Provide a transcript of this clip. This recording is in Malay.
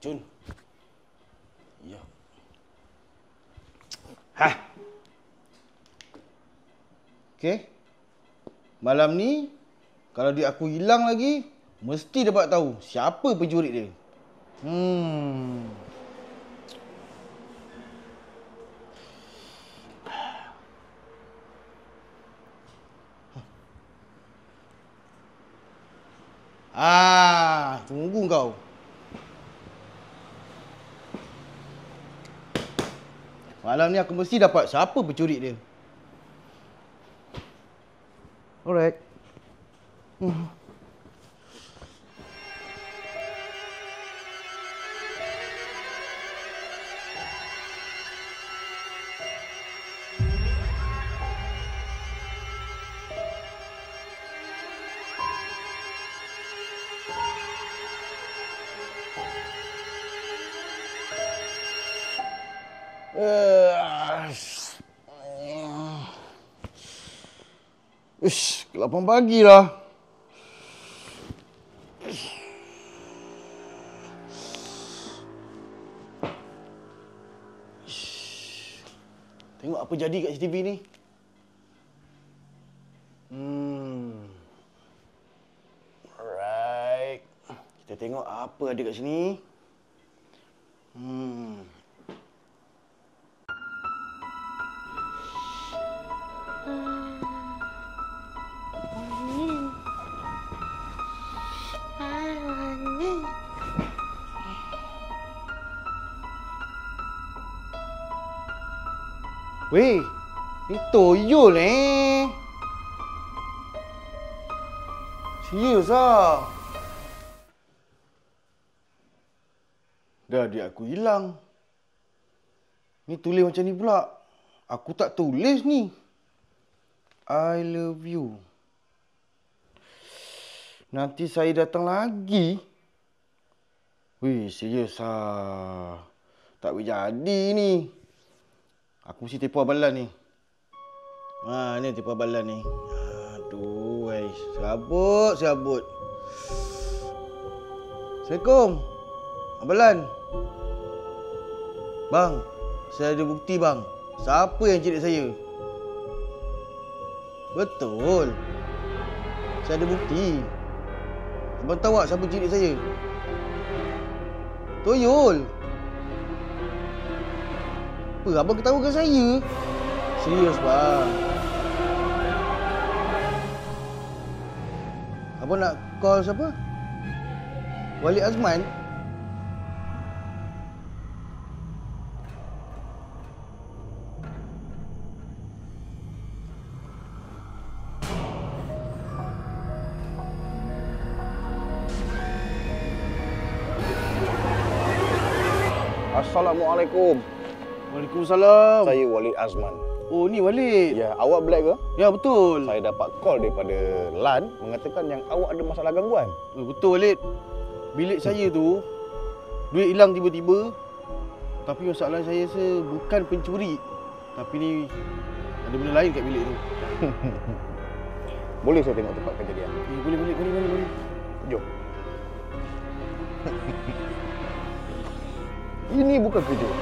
racun. Ya. Okey. Malam ni, kalau duit aku hilang lagi, mesti dapat tahu siapa pencuri dia. Tunggu kau. Malam ni aku mesti dapat siapa pencuri dia. Alright. Ke 8 pagi lah. Tengok apa jadi kat CCTV ni. Alright. Kita tengok apa ada kat sini. Weh, ni toyol Serius lah. Dah duit aku hilang. Ni tulis macam ni pula. Aku tak tulis ni. I love you. Nanti saya datang lagi. Weh, serius lah. Tak boleh jadi ni. Aku mesti tipu abalan ni. Ni tipu abalan ni. Aduh, serabut. Assalamualaikum. Abalan. Bang, saya ada bukti bang. Siapa yang cilik saya? Betul. Saya ada bukti. Abang tahu tak siapa cilik saya? Toyol. Apa? Abang ketawakan saya? Serius bang. Abang nak call siapa? Walid Azman? Assalamualaikum. Waalaikumsalam. Saya Walid Azman. Oh, ni Walid. Ya, awak black ke? Ya, betul. Saya dapat call daripada LAN mengatakan yang awak ada masalah gangguan. Betul, Walid. Bilik saya tu, duit hilang tiba-tiba. Tapi masalah saya bukan pencuri. Tapi ni, ada benda lain kat bilik tu. Boleh saya tengok tempat kejadian? Boleh. Jom. Ini bukan kejut.